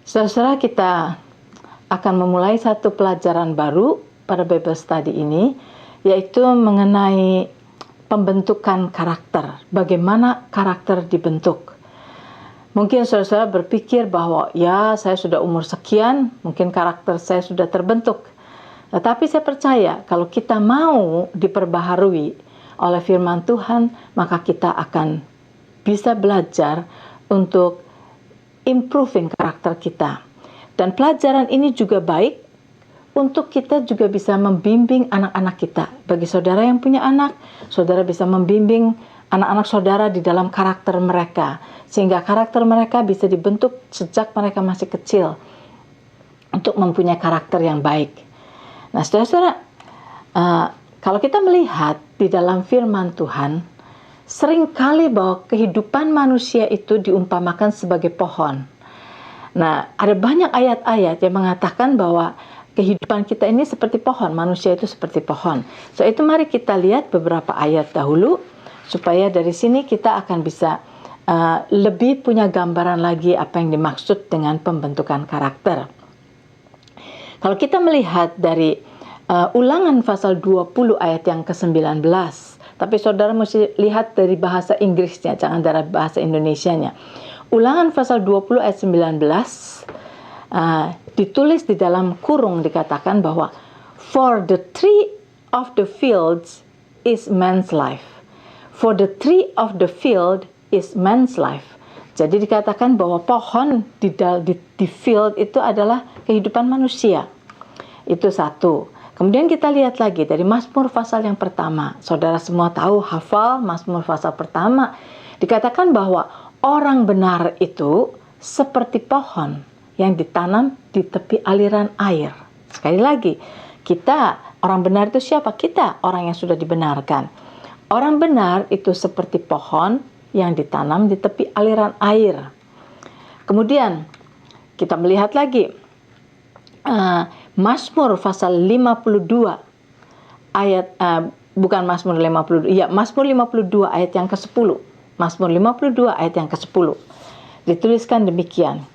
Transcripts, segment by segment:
Saudara, kita akan memulai satu pelajaran baru pada Bible Study ini, yaitu mengenai pembentukan karakter. Bagaimana karakter dibentuk. Mungkin saudara berpikir bahwa ya, saya sudah umur sekian, mungkin karakter saya sudah terbentuk. Tetapi saya percaya kalau kita mau diperbaharui oleh firman Tuhan, maka kita akan bisa belajar untuk improving karakter kita. Dan pelajaran ini juga baik untuk kita juga bisa membimbing anak-anak kita. Bagi saudara yang punya anak, saudara bisa membimbing anak-anak saudara di dalam karakter mereka, sehingga karakter mereka bisa dibentuk sejak mereka masih kecil untuk mempunyai karakter yang baik. Nah, saudara-saudara, kalau kita melihat di dalam firman Tuhan, seringkali bahwa kehidupan manusia itu diumpamakan sebagai pohon. Nah, ada banyak ayat-ayat yang mengatakan bahwa kehidupan kita ini seperti pohon, manusia itu seperti pohon. So, itu mari kita lihat beberapa ayat dahulu, supaya dari sini kita akan bisa lebih punya gambaran lagi apa yang dimaksud dengan pembentukan karakter. Kalau kita melihat dari Ulangan pasal 20 ayat yang ke-19, tapi saudara mesti lihat dari bahasa Inggrisnya, jangan dari bahasa Indonesianya. Ulangan pasal 20 ayat 19 ditulis di dalam kurung, dikatakan bahwa for the tree of the fields is man's life. For the tree of the field is man's life. Jadi dikatakan bahwa pohon di field itu adalah kehidupan manusia. Itu satu. Kemudian kita lihat lagi dari Mazmur pasal yang pertama. Saudara semua tahu, hafal Mazmur pasal pertama. Dikatakan bahwa orang benar itu seperti pohon yang ditanam di tepi aliran air. Sekali lagi, kita, orang benar itu siapa? Kita, orang yang sudah dibenarkan. Orang benar itu seperti pohon yang ditanam di tepi aliran air. Kemudian, kita melihat lagi Mazmur pasal 52 ayat bukan Mazmur 52, ya Mazmur 52 ayat yang ke-10. Mazmur 52 ayat yang ke-10. Dituliskan demikian.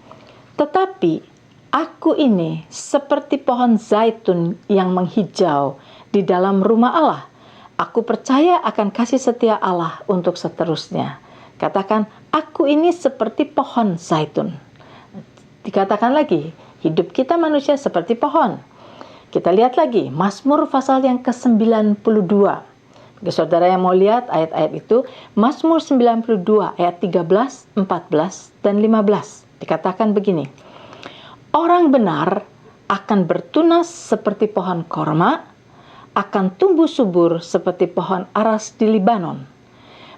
Tetapi aku ini seperti pohon zaitun yang menghijau di dalam rumah Allah. Aku percaya akan kasih setia Allah untuk seterusnya. Katakan, aku ini seperti pohon zaitun. Dikatakan lagi, hidup kita manusia seperti pohon. Kita lihat lagi, Mazmur pasal yang ke-92. Bagi saudara yang mau lihat ayat-ayat itu, Mazmur 92 ayat 13, 14, dan 15. Dikatakan begini, orang benar akan bertunas seperti pohon korma, akan tumbuh subur seperti pohon aras di Libanon.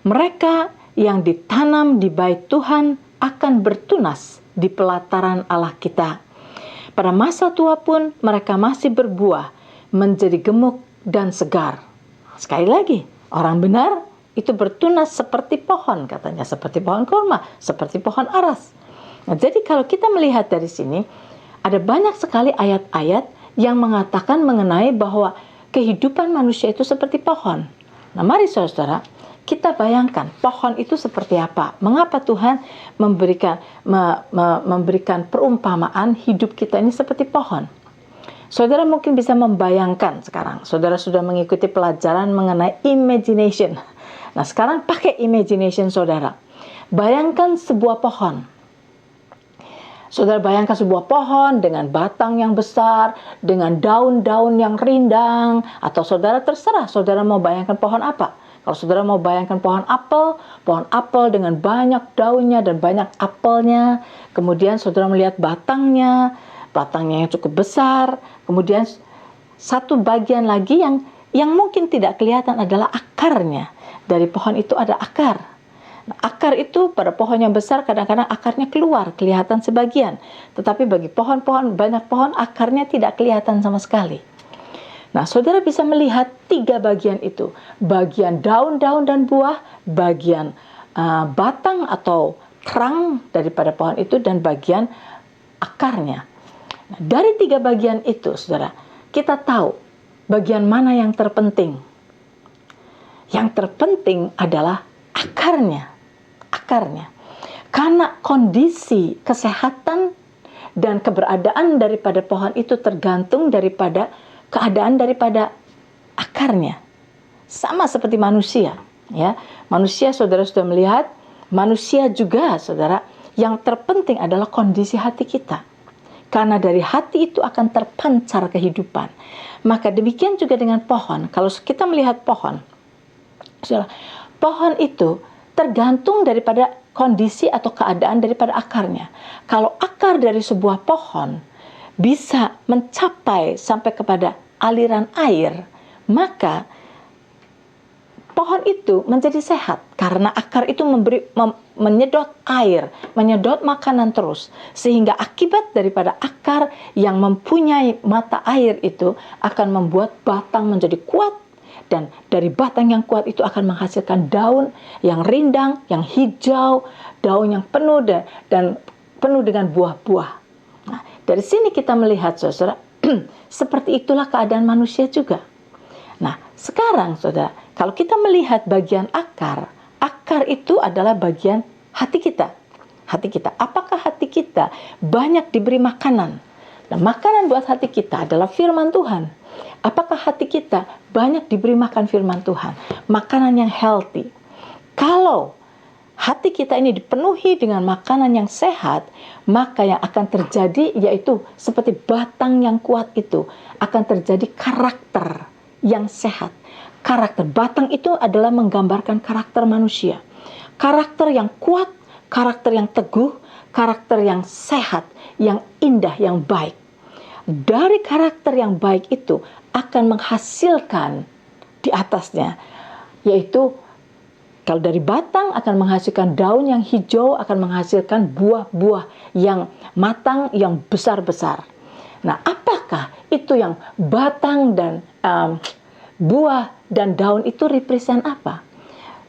Mereka yang ditanam di bait Tuhan akan bertunas di pelataran Allah kita. Pada masa tua pun mereka masih berbuah, menjadi gemuk dan segar. Sekali lagi, orang benar itu bertunas seperti pohon, katanya seperti pohon kurma, seperti pohon aras. Nah, jadi kalau kita melihat dari sini, ada banyak sekali ayat-ayat yang mengatakan mengenai bahwa kehidupan manusia itu seperti pohon. Nah, mari saudara, kita bayangkan pohon itu seperti apa. Mengapa Tuhan memberikan perumpamaan hidup kita ini seperti pohon? Saudara mungkin bisa membayangkan sekarang. Saudara sudah mengikuti pelajaran mengenai imagination. Nah, sekarang pakai imagination saudara. Bayangkan sebuah pohon. Saudara bayangkan sebuah pohon dengan batang yang besar, dengan daun-daun yang rindang, atau saudara terserah saudara mau bayangkan pohon apa. Kalau saudara mau bayangkan pohon apel dengan banyak daunnya dan banyak apelnya. Kemudian saudara melihat batangnya yang cukup besar. Kemudian satu bagian lagi yang mungkin tidak kelihatan adalah akarnya. Dari pohon itu ada akar. Nah, akar itu pada pohon yang besar kadang-kadang akarnya keluar, kelihatan sebagian. Tetapi bagi banyak pohon akarnya tidak kelihatan sama sekali. Nah, saudara bisa melihat tiga bagian itu. Bagian daun-daun dan buah, bagian batang atau kerang daripada pohon itu, dan bagian akarnya. Nah, dari tiga bagian itu, saudara, kita tahu bagian mana yang terpenting. Yang terpenting adalah akarnya. Karena kondisi kesehatan dan keberadaan daripada pohon itu tergantung daripada keadaan daripada akarnya. Sama seperti manusia, ya. Manusia, saudara sudah melihat, manusia juga, saudara, yang terpenting adalah kondisi hati kita. Karena dari hati itu akan terpancar kehidupan. Maka demikian juga dengan pohon. Kalau kita melihat pohon, saudara, pohon itu tergantung daripada kondisi atau keadaan daripada akarnya. Kalau akar dari sebuah pohon bisa mencapai sampai kepada aliran air, maka pohon itu menjadi sehat karena akar itu menyedot air, menyedot makanan terus, sehingga akibat daripada akar yang mempunyai mata air itu akan membuat batang menjadi kuat, dan dari batang yang kuat itu akan menghasilkan daun yang rindang, yang hijau, daun yang penuh dan penuh dengan buah-buah. Nah, dari sini kita melihat, saudara, seperti itulah keadaan manusia juga. Nah, sekarang, saudara, kalau kita melihat bagian akar, akar itu adalah bagian hati kita. Hati kita. Apakah hati kita banyak diberi makanan? Nah, makanan buat hati kita adalah firman Tuhan. Apakah hati kita banyak diberi makan firman Tuhan? Makanan yang healthy. Kalau hati kita ini dipenuhi dengan makanan yang sehat, maka yang akan terjadi yaitu seperti batang yang kuat itu, akan terjadi karakter yang sehat. Karakter batang itu adalah menggambarkan karakter manusia. Karakter yang kuat, karakter yang teguh, karakter yang sehat, yang indah, yang baik. Dari karakter yang baik itu akan menghasilkan di atasnya, yaitu kalau dari batang akan menghasilkan daun yang hijau, akan menghasilkan buah-buah yang matang, yang besar-besar. Nah, apakah itu yang batang dan buah dan daun itu represent apa?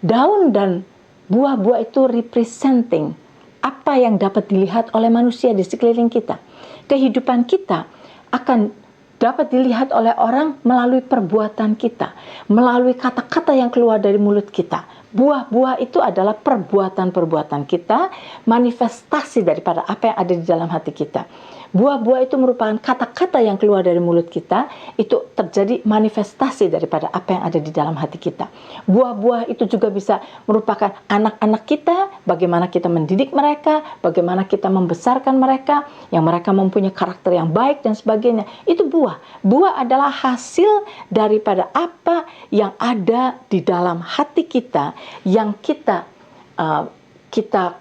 Daun dan buah-buah itu representing apa yang dapat dilihat oleh manusia di sekeliling kita. Kehidupan kita akan dapat dilihat oleh orang melalui perbuatan kita, melalui kata-kata yang keluar dari mulut kita. Buah-buah itu adalah perbuatan-perbuatan kita, manifestasi daripada apa yang ada di dalam hati kita. Buah-buah itu merupakan kata-kata yang keluar dari mulut kita, itu terjadi manifestasi daripada apa yang ada di dalam hati kita. Buah-buah itu juga bisa merupakan anak-anak kita, bagaimana kita mendidik mereka, bagaimana kita membesarkan mereka, yang mereka mempunyai karakter yang baik dan sebagainya. Itu buah. Buah adalah hasil daripada apa yang ada di dalam hati kita, yang kita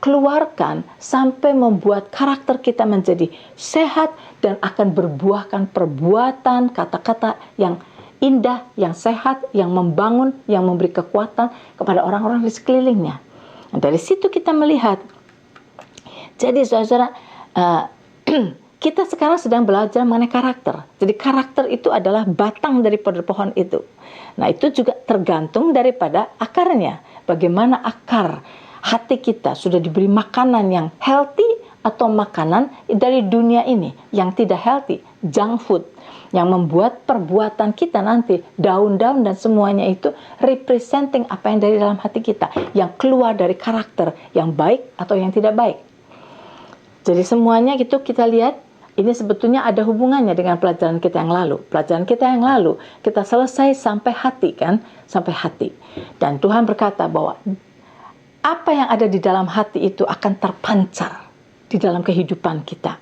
keluarkan sampai membuat karakter kita menjadi sehat dan akan berbuahkan perbuatan, kata-kata yang indah, yang sehat, yang membangun, yang memberi kekuatan kepada orang-orang di sekelilingnya. Nah, dari situ kita melihat. Jadi saudara, kita sekarang sedang belajar mengenai karakter. Jadi karakter itu adalah batang daripada pohon itu. Nah, itu juga tergantung daripada akarnya. Bagaimana akar hati kita sudah diberi makanan yang healthy atau makanan dari dunia ini yang tidak healthy, junk food, yang membuat perbuatan kita nanti, daun-daun dan semuanya itu representing apa yang dari dalam hati kita, yang keluar dari karakter yang baik atau yang tidak baik. Jadi semuanya itu kita lihat, ini sebetulnya ada hubungannya dengan pelajaran kita yang lalu. Pelajaran kita yang lalu, kita selesai sampai hati kan, sampai hati. Dan Tuhan berkata bahwa apa yang ada di dalam hati itu akan terpancar di dalam kehidupan kita.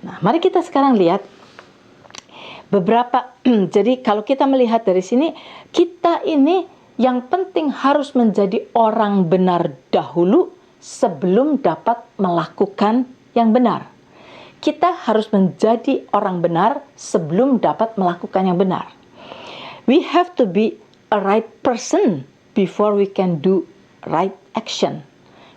Nah, mari kita sekarang lihat beberapa. Jadi kalau kita melihat dari sini, kita ini yang penting harus menjadi orang benar dahulu sebelum dapat melakukan yang benar. Kita harus menjadi orang benar sebelum dapat melakukan yang benar. We have to be a right person before we can do right action.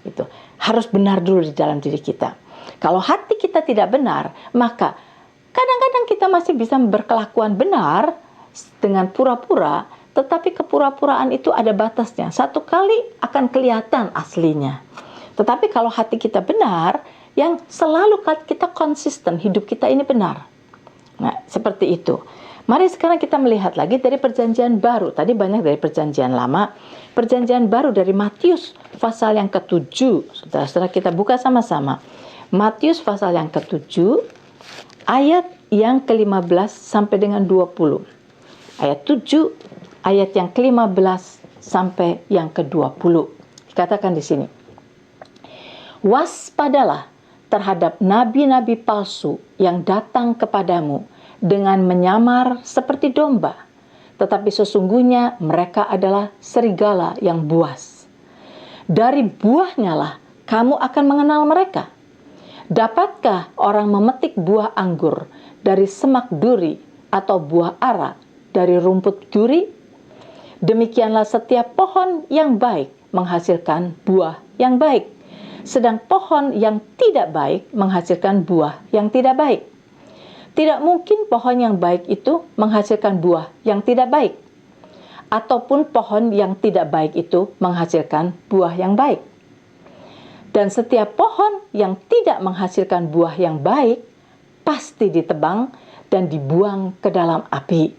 Itu harus benar dulu di dalam diri kita. Kalau hati kita tidak benar, maka kadang-kadang kita masih bisa berkelakuan benar dengan pura-pura, tetapi kepura-puraan itu ada batasnya. Satu kali akan kelihatan aslinya. Tetapi kalau hati kita benar, yang selalu kita konsisten, hidup kita ini benar. Nah, seperti itu. Mari sekarang kita melihat lagi dari perjanjian baru. Tadi banyak dari perjanjian lama. Perjanjian baru dari Matius pasal yang ke-7. Saudara-saudara, kita buka sama-sama. Matius pasal yang ke-7 ayat yang ke-15 sampai dengan 20. Ayat 7 ayat yang ke-15 sampai yang ke-20. Dikatakan di sini, waspadalah terhadap nabi-nabi palsu yang datang kepadamu dengan menyamar seperti domba, tetapi sesungguhnya mereka adalah serigala yang buas. Dari buahnya lah kamu akan mengenal mereka. Dapatkah orang memetik buah anggur dari semak duri atau buah ara dari rumput duri? Demikianlah setiap pohon yang baik menghasilkan buah yang baik, sedang pohon yang tidak baik menghasilkan buah yang tidak baik. Tidak mungkin pohon yang baik itu menghasilkan buah yang tidak baik, ataupun pohon yang tidak baik itu menghasilkan buah yang baik. Dan setiap pohon yang tidak menghasilkan buah yang baik pasti ditebang dan dibuang ke dalam api.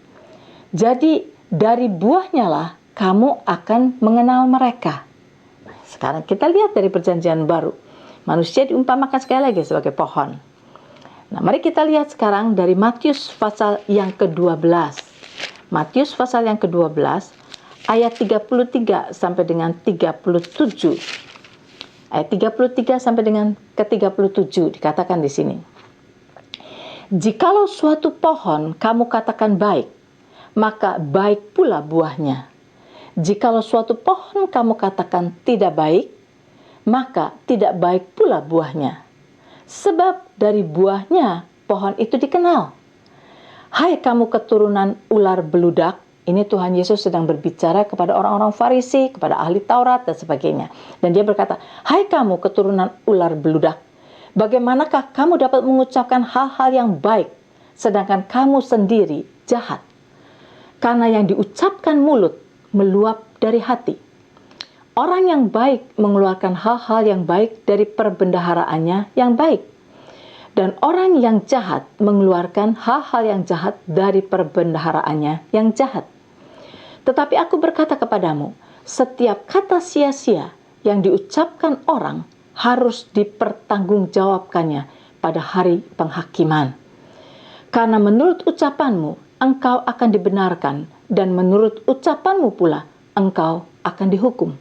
Jadi dari buahnya lah kamu akan mengenal mereka. Sekarang kita lihat dari Perjanjian Baru. Manusia diumpamakan sekali lagi sebagai pohon. Nah, mari kita lihat sekarang dari Matius pasal yang ke-12. Matius pasal yang ke-12 ayat 33 sampai dengan 37. Ayat 33 sampai dengan ke-37 dikatakan di sini. Jikalau suatu pohon kamu katakan baik, maka baik pula buahnya. Jikalau suatu pohon kamu katakan tidak baik, maka tidak baik pula buahnya. Sebab dari buahnya pohon itu dikenal. Hai kamu keturunan ular beludak, ini Tuhan Yesus sedang berbicara kepada orang-orang Farisi, kepada ahli Taurat dan sebagainya. Dan dia berkata, hai kamu keturunan ular beludak, bagaimanakah kamu dapat mengucapkan hal-hal yang baik, sedangkan kamu sendiri jahat? Karena yang diucapkan mulut meluap dari hati. Orang yang baik mengeluarkan hal-hal yang baik dari perbendaharaannya yang baik. Dan orang yang jahat mengeluarkan hal-hal yang jahat dari perbendaharaannya yang jahat. Tetapi aku berkata kepadamu, setiap kata sia-sia yang diucapkan orang harus dipertanggungjawabkannya pada hari penghakiman. Karena menurut ucapanmu, engkau akan dibenarkan, dan menurut ucapanmu pula, engkau akan dihukum.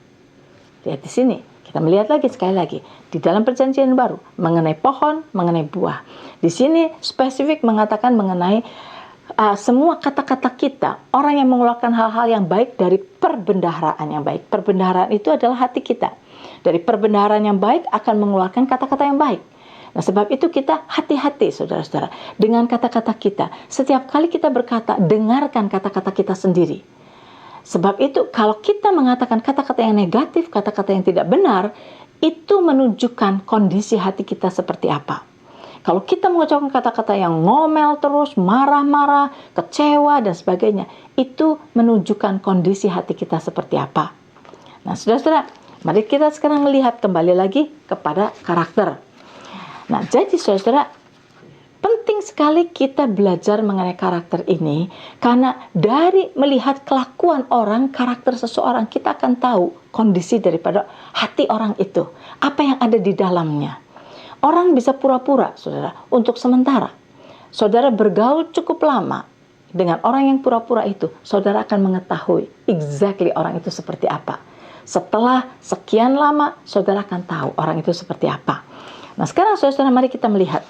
Lihat di sini, kita melihat lagi sekali lagi di dalam Perjanjian Baru mengenai pohon, mengenai buah. Di sini spesifik mengatakan mengenai semua kata-kata kita, orang yang mengeluarkan hal-hal yang baik dari perbendaharaan yang baik. Perbendaharaan itu adalah hati kita. Dari perbendaharaan yang baik akan mengeluarkan kata-kata yang baik. Nah, sebab itu kita hati-hati saudara-saudara dengan kata-kata kita. Setiap kali kita berkata, dengarkan kata-kata kita sendiri. Sebab itu kalau kita mengatakan kata-kata yang negatif, kata-kata yang tidak benar, itu menunjukkan kondisi hati kita seperti apa. Kalau kita mengucapkan kata-kata yang ngomel terus, marah-marah, kecewa dan sebagainya, itu menunjukkan kondisi hati kita seperti apa. Nah, saudara-saudara, mari kita sekarang melihat kembali lagi kepada karakter. Nah, jadi saudara-saudara, penting sekali kita belajar mengenai karakter ini, karena dari melihat kelakuan orang, karakter seseorang, kita akan tahu kondisi daripada hati orang itu, apa yang ada di dalamnya. Orang bisa pura-pura, saudara, untuk sementara. Saudara bergaul cukup lama dengan orang yang pura-pura itu, saudara akan mengetahui exactly orang itu seperti apa. Setelah sekian lama, saudara akan tahu orang itu seperti apa. Nah, sekarang saudara, mari kita melihat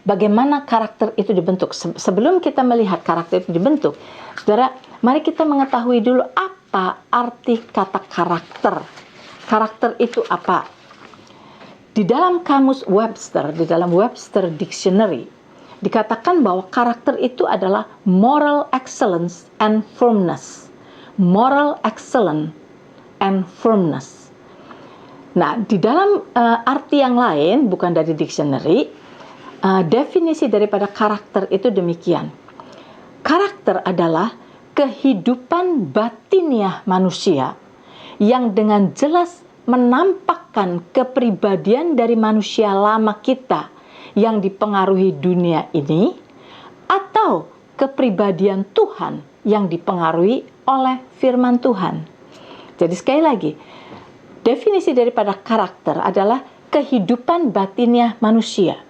bagaimana karakter itu dibentuk. Sebelum kita melihat karakter itu dibentuk, saudara, mari kita mengetahui dulu apa arti kata karakter. Karakter itu apa? Di dalam kamus Webster, di dalam Webster Dictionary, dikatakan bahwa karakter itu adalah moral excellence and firmness. Moral excellence and firmness. Nah, di dalam arti yang lain, bukan dari dictionary, definisi daripada karakter itu demikian. Karakter adalah kehidupan batiniah manusia yang dengan jelas menampakkan kepribadian dari manusia lama kita yang dipengaruhi dunia ini, atau kepribadian Tuhan yang dipengaruhi oleh firman Tuhan. Jadi sekali lagi, definisi daripada karakter adalah kehidupan batinnya manusia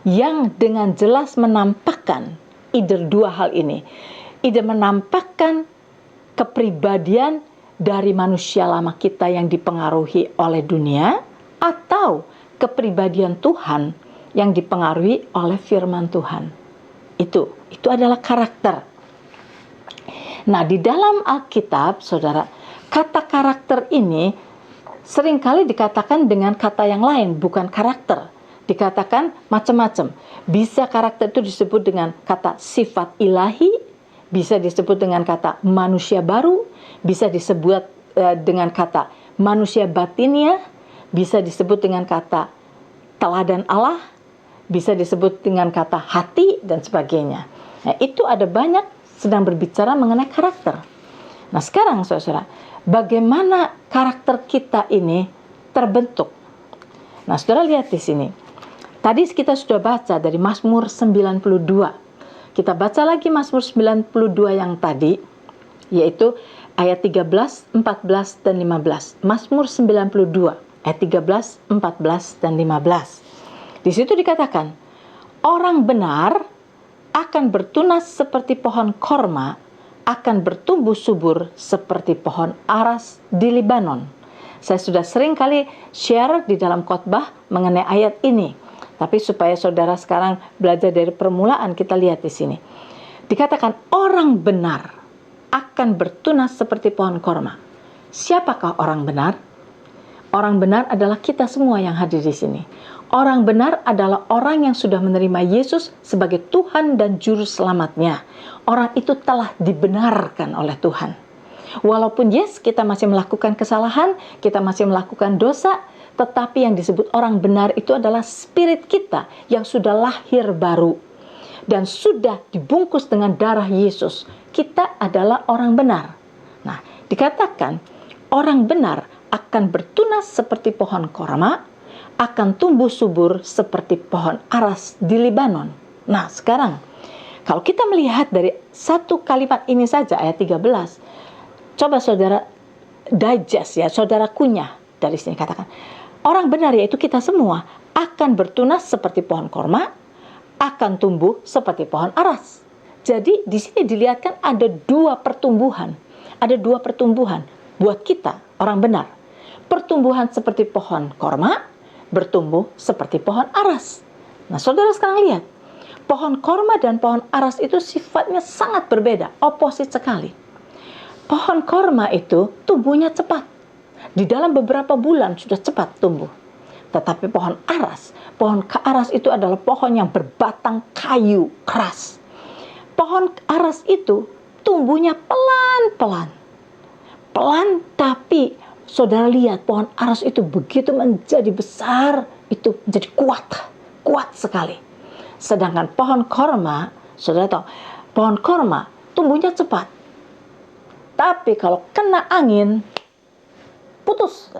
yang dengan jelas menampakkan either dua hal ini. Either menampakkan kepribadian dari manusia lama kita yang dipengaruhi oleh dunia, atau kepribadian Tuhan yang dipengaruhi oleh firman Tuhan. Itu adalah karakter. Nah, di dalam Alkitab, saudara, kata karakter ini seringkali dikatakan dengan kata yang lain, bukan karakter. Dikatakan macam-macam. Bisa karakter itu disebut dengan kata sifat ilahi, bisa disebut dengan kata manusia baru, bisa disebut dengan kata manusia batinnya, bisa disebut dengan kata teladan Allah, bisa disebut dengan kata hati, dan sebagainya. Nah, itu ada banyak sedang berbicara mengenai karakter. Nah, sekarang saudara, bagaimana karakter kita ini terbentuk? Nah, saudara lihat di sini. Tadi kita sudah baca dari Mazmur 92. Kita baca lagi Mazmur 92 yang tadi, yaitu ayat 13, 14, dan 15. Mazmur 92, ayat 13, 14, dan 15. Di situ dikatakan, orang benar akan bertunas seperti pohon korma, akan bertumbuh subur seperti pohon aras di Libanon. Saya sudah sering kali share di dalam khotbah mengenai ayat ini. Tapi supaya saudara sekarang belajar dari permulaan, kita lihat di sini. Dikatakan orang benar akan bertunas seperti pohon korma. Siapakah orang benar? Orang benar adalah kita semua yang hadir di sini. Orang benar adalah orang yang sudah menerima Yesus sebagai Tuhan dan Juru Selamatnya. Orang itu telah dibenarkan oleh Tuhan. Walaupun kita masih melakukan kesalahan, kita masih melakukan dosa, tetapi yang disebut orang benar itu adalah spirit kita yang sudah lahir baru dan sudah dibungkus dengan darah Yesus. Kita adalah orang benar. Nah, dikatakan orang benar akan bertunas seperti pohon korma, akan tumbuh subur seperti pohon aras di Libanon. Nah, sekarang kalau kita melihat dari satu kalimat ini saja, ayat 13, coba saudara digest ya, saudara kunyah dari sini. Katakan, orang benar, yaitu kita semua, akan bertunas seperti pohon korma, akan tumbuh seperti pohon aras. Jadi di sini dilihatkan ada dua pertumbuhan. Ada dua pertumbuhan buat kita, orang benar. Pertumbuhan seperti pohon korma, bertumbuh seperti pohon aras. Nah, saudara sekarang lihat, pohon korma dan pohon aras itu sifatnya sangat berbeda, oposit sekali. Pohon korma itu tumbuhnya cepat. Di dalam beberapa bulan sudah cepat tumbuh. Tetapi pohon aras itu adalah pohon yang berbatang kayu keras. Pohon aras itu tumbuhnya pelan-pelan. Pelan, tapi saudara lihat pohon aras itu begitu menjadi besar, itu menjadi kuat sekali. Sedangkan pohon korma, saudara tahu, pohon korma tumbuhnya cepat. Tapi kalau kena angin, putus,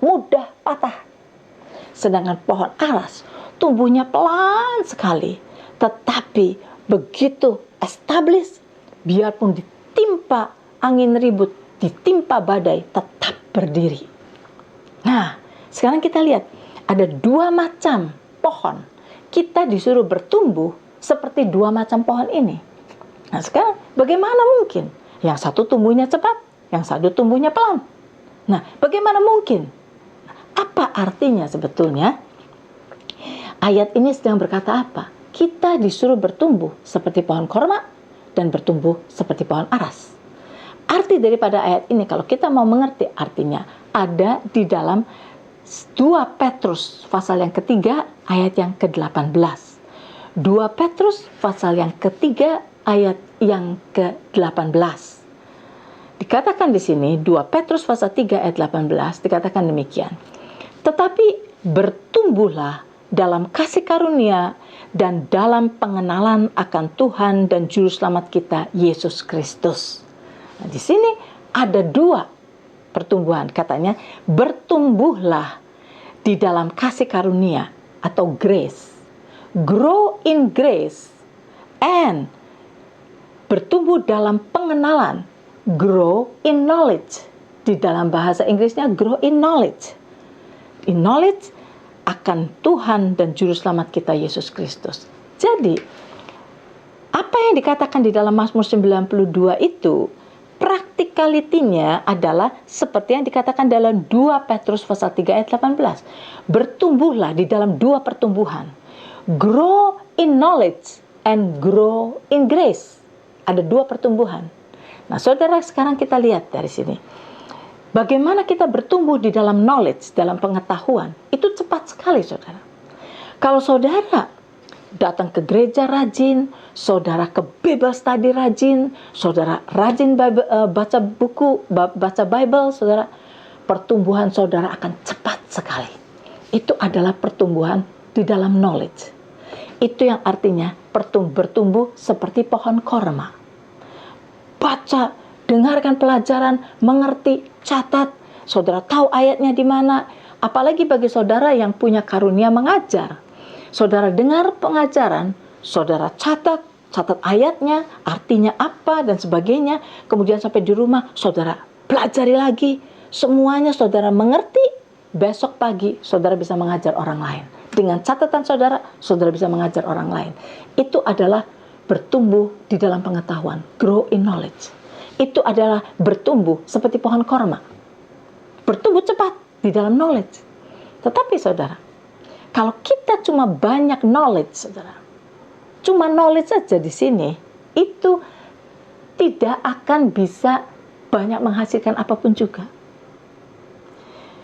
mudah patah. Sedangkan pohon aras tumbuhnya pelan sekali, tetapi begitu established, biarpun ditimpa angin ribut, ditimpa badai, tetap berdiri. Nah, sekarang kita lihat ada dua macam pohon. Kita disuruh bertumbuh seperti dua macam pohon ini. Nah, sekarang bagaimana mungkin? Yang satu tumbuhnya cepat, yang satu tumbuhnya pelan. Nah, bagaimana mungkin? Apa artinya sebetulnya? Ayat ini sedang berkata apa? Kita disuruh bertumbuh seperti pohon korma dan bertumbuh seperti pohon aras. Arti daripada ayat ini, kalau kita mau mengerti artinya, ada di dalam 2 Petrus pasal yang ketiga ayat yang ke-18. 2 Petrus pasal yang ketiga ayat yang ke-18. Dikatakan di sini 2 Petrus pasal 3 ayat 18, dikatakan demikian. Tetapi bertumbuhlah dalam kasih karunia dan dalam pengenalan akan Tuhan dan Juru Selamat kita, Yesus Kristus. Nah, di sini ada dua pertumbuhan. Katanya, bertumbuhlah di dalam kasih karunia atau grace. Grow in grace and bertumbuh dalam pengenalan. Grow in knowledge. Di dalam bahasa Inggrisnya grow in knowledge. In knowledge akan Tuhan dan Juru Selamat kita Yesus Kristus. Jadi, apa yang dikatakan di dalam Mazmur 92 itu, praktikalitinya adalah seperti yang dikatakan dalam 2 Petrus pasal 3 ayat 18. Bertumbuhlah di dalam dua pertumbuhan. Grow in knowledge and grow in grace. Ada dua pertumbuhan. Nah, saudara, sekarang kita lihat dari sini. Bagaimana kita bertumbuh di dalam knowledge, dalam pengetahuan, itu cepat sekali, saudara. Kalau saudara datang ke gereja rajin, saudara ke Bible study rajin, saudara rajin baca buku, baca Bible, saudara, pertumbuhan saudara akan cepat sekali. Itu adalah pertumbuhan di dalam knowledge. Itu yang artinya bertumbuh seperti pohon korma. Baca, dengarkan pelajaran, mengerti, catat. Saudara tahu ayatnya di mana. Apalagi bagi saudara yang punya karunia mengajar. Saudara dengar pengajaran, saudara catat ayatnya, artinya apa, dan sebagainya. Kemudian sampai di rumah, saudara pelajari lagi. Semuanya saudara mengerti. Besok pagi, saudara bisa mengajar orang lain. Dengan catatan saudara, saudara bisa mengajar orang lain. Itu adalah bertumbuh di dalam pengetahuan. Grow in knowledge. Itu adalah bertumbuh seperti pohon korma. Bertumbuh cepat di dalam knowledge. Tetapi saudara, kalau kita cuma banyak knowledge, saudara, cuma knowledge saja di sini, itu tidak akan bisa banyak menghasilkan apapun juga.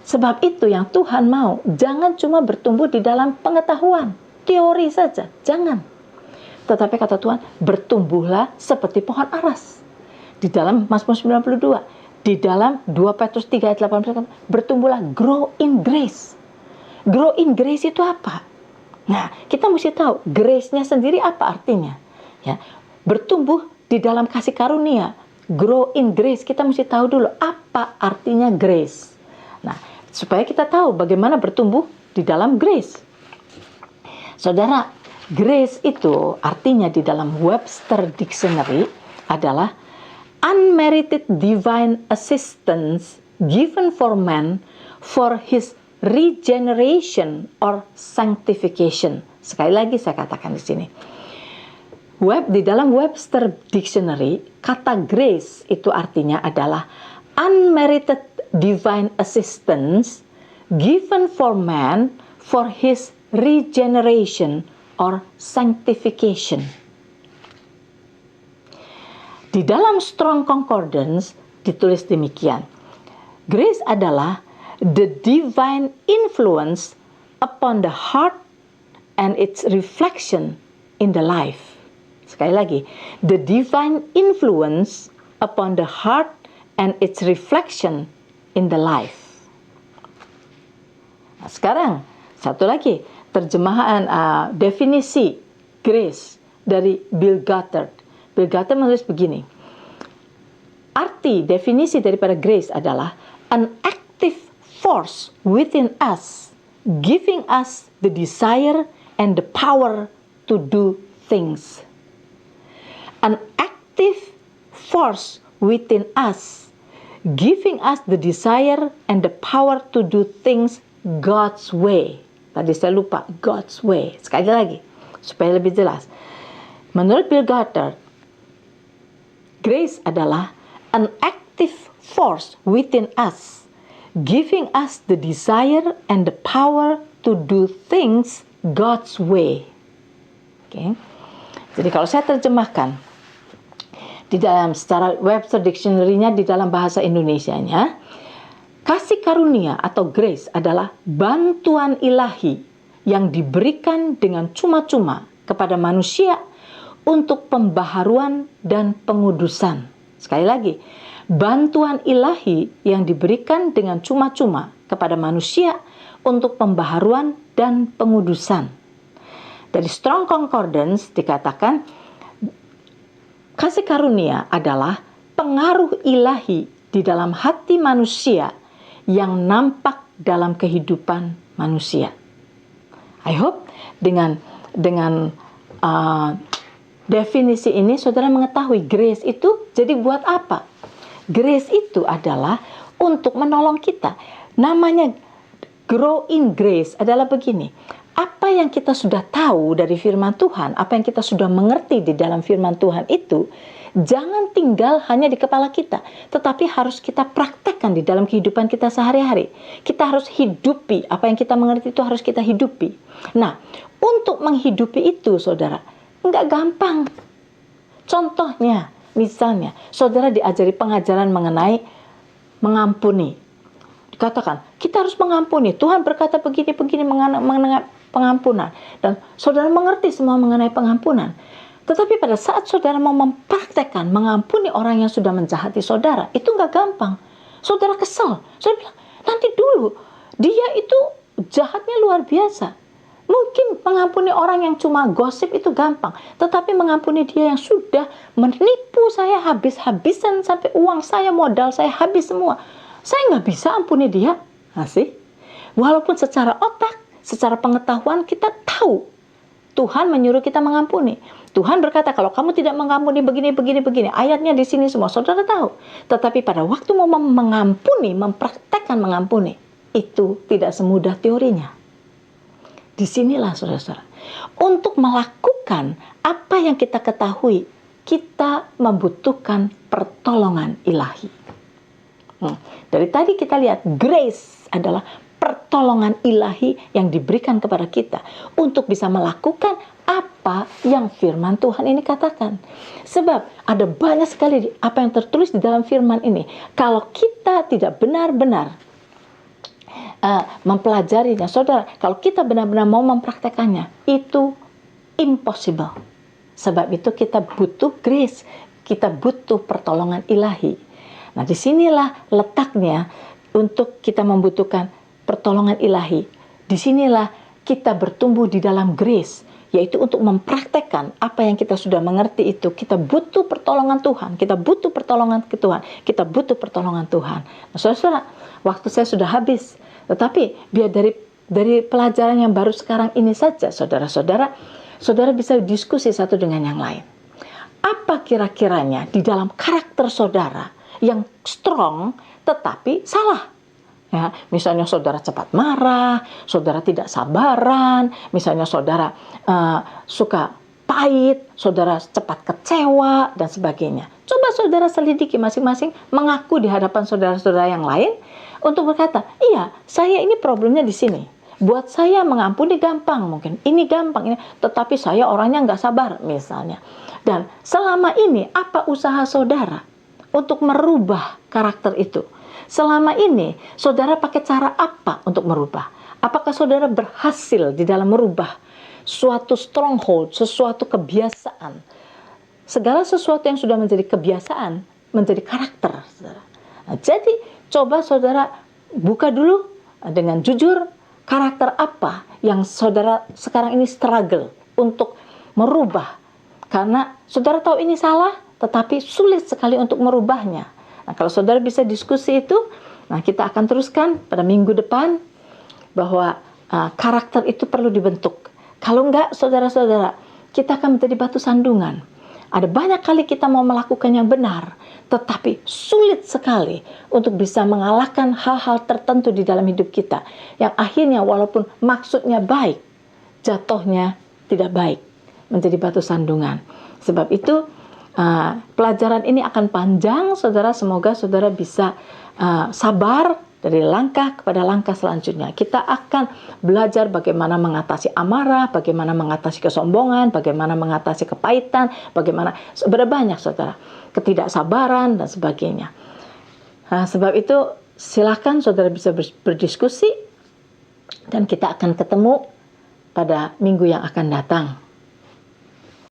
Sebab itu yang Tuhan mau, jangan cuma bertumbuh di dalam pengetahuan, teori saja, jangan. Tetapi kata Tuhan, bertumbuhlah seperti pohon aras. Di dalam Mazmur 92, di dalam 2 Petrus 3 ayat 18, bertumbuhlah, grow in grace. Grow in grace itu apa? Nah, kita mesti tahu grace-nya sendiri apa artinya. Ya, bertumbuh di dalam kasih karunia. Grow in grace, kita mesti tahu dulu apa artinya grace. Nah, supaya kita tahu bagaimana bertumbuh di dalam grace. Saudara, grace itu artinya di dalam Webster Dictionary adalah unmerited divine assistance given for man for his regeneration or sanctification. Sekali lagi saya katakan di sini. Di dalam Webster Dictionary, kata grace itu artinya adalah unmerited divine assistance given for man for his regeneration or sanctification. Di dalam Strong Concordance ditulis demikian. Grace adalah the divine influence upon the heart and its reflection in the life. Sekali lagi, the divine influence upon the heart and its reflection in the life. Nah, sekarang satu lagi terjemahan definisi grace dari Bill Gothard. Bill Gothard menulis begini. Arti definisi daripada grace adalah an active force within us, giving us the desire and the power to do things. An active force within us, giving us the desire and the power to do things God's way. Tadi saya lupa, God's way. Sekali lagi, supaya lebih jelas. Menurut Bill Gothard, grace adalah an active force within us, giving us the desire and the power to do things God's way. Okay. Jadi kalau saya terjemahkan di dalam secara Webster Dictionary-nya di dalam bahasa Indonesianya, kasih karunia atau grace adalah bantuan ilahi yang diberikan dengan cuma-cuma kepada manusia untuk pembaharuan dan pengudusan. Sekali lagi, bantuan ilahi yang diberikan dengan cuma-cuma kepada manusia untuk pembaharuan dan pengudusan. Dari Strong Concordance dikatakan, kasih karunia adalah pengaruh ilahi di dalam hati manusia yang nampak dalam kehidupan manusia. I hope dengan definisi ini saudara mengetahui grace itu jadi buat apa? Grace itu adalah untuk menolong kita. Namanya grow in grace adalah begini. Apa yang kita sudah tahu dari firman Tuhan, apa yang kita sudah mengerti di dalam firman Tuhan itu, jangan tinggal hanya di kepala kita, tetapi harus kita praktekkan di dalam kehidupan kita sehari-hari. Kita harus hidupi, apa yang kita mengerti itu harus kita hidupi. Nah, untuk menghidupi itu, saudara, enggak gampang. Contohnya, misalnya, saudara diajari pengajaran mengenai mengampuni. Dikatakan, kita harus mengampuni. Tuhan berkata begini-begini mengenai pengampunan. Dan saudara mengerti semua mengenai pengampunan. Tetapi pada saat saudara mau mempraktekkan mengampuni orang yang sudah menjahati saudara, itu nggak gampang. Saudara kesel. Saudara bilang, nanti dulu, dia itu jahatnya luar biasa. Mungkin mengampuni orang yang cuma gosip itu gampang. Tetapi mengampuni dia yang sudah menipu saya habis-habisan sampai uang saya, modal saya habis semua. Saya nggak bisa ampuni dia. Masih. Walaupun secara otak, secara pengetahuan kita tahu Tuhan menyuruh kita mengampuni. Tuhan berkata kalau kamu tidak mengampuni begini. Ayatnya di sini semua saudara tahu. Tetapi pada waktu mau mengampuni, mempraktekkan mengampuni, itu tidak semudah teorinya. Disinilah saudara-saudara. Untuk melakukan apa yang kita ketahui, kita membutuhkan pertolongan ilahi. Dari tadi kita lihat grace adalah pertolongan ilahi yang diberikan kepada kita untuk bisa melakukan apa yang firman Tuhan ini katakan. Sebab ada banyak sekali apa yang tertulis di dalam firman ini. Kalau kita tidak benar-benar mempelajarinya, saudara, kalau kita benar-benar mau mempraktekannya, itu impossible. Sebab itu kita butuh grace, kita butuh pertolongan ilahi. Nah, disinilah letaknya untuk kita membutuhkan pertolongan ilahi. Disinilah kita bertumbuh di dalam grace, yaitu untuk mempraktekkan apa yang kita sudah mengerti itu. Kita butuh pertolongan Tuhan, kita butuh pertolongan Tuhan, kita butuh pertolongan Tuhan. Nah, saudara, waktu saya sudah habis. Tetapi biar dari pelajaran yang baru sekarang ini saja, saudara bisa diskusi satu dengan yang lain. Apa kira-kiranya di dalam karakter saudara yang strong tetapi salah? Ya, misalnya saudara cepat marah, saudara tidak sabaran, misalnya saudara suka pahit, saudara cepat kecewa, dan sebagainya. Coba saudara selidiki masing-masing, mengaku di hadapan saudara-saudara yang lain untuk berkata, iya, saya ini problemnya di sini. Buat saya mengampuni gampang mungkin, ini gampang, ini, tetapi saya orangnya nggak sabar misalnya. Dan selama ini apa usaha saudara untuk merubah karakter itu? Selama ini saudara pakai cara apa untuk merubah? Apakah saudara berhasil di dalam merubah suatu stronghold, sesuatu kebiasaan? Segala sesuatu yang sudah menjadi kebiasaan menjadi karakter, saudara. Nah, jadi coba saudara buka dulu dengan jujur karakter apa yang saudara sekarang ini struggle untuk merubah. Karena saudara tahu ini salah, tetapi sulit sekali untuk merubahnya. Nah, kalau saudara bisa diskusi itu, nah kita akan teruskan pada minggu depan bahwa karakter itu perlu dibentuk. Kalau enggak, saudara-saudara, kita akan menjadi batu sandungan. Ada banyak kali kita mau melakukan yang benar, tetapi sulit sekali untuk bisa mengalahkan hal-hal tertentu di dalam hidup kita. Yang akhirnya walaupun maksudnya baik, jatuhnya tidak baik, menjadi batu sandungan. Sebab itu pelajaran ini akan panjang, saudara. Semoga saudara bisa sabar dari langkah kepada langkah selanjutnya. Kita akan belajar bagaimana mengatasi amarah, bagaimana mengatasi kesombongan, bagaimana mengatasi kepahitan, bagaimana banyak saudara, ketidaksabaran dan sebagainya. Nah, sebab itu silakan saudara bisa berdiskusi dan kita akan ketemu pada minggu yang akan datang.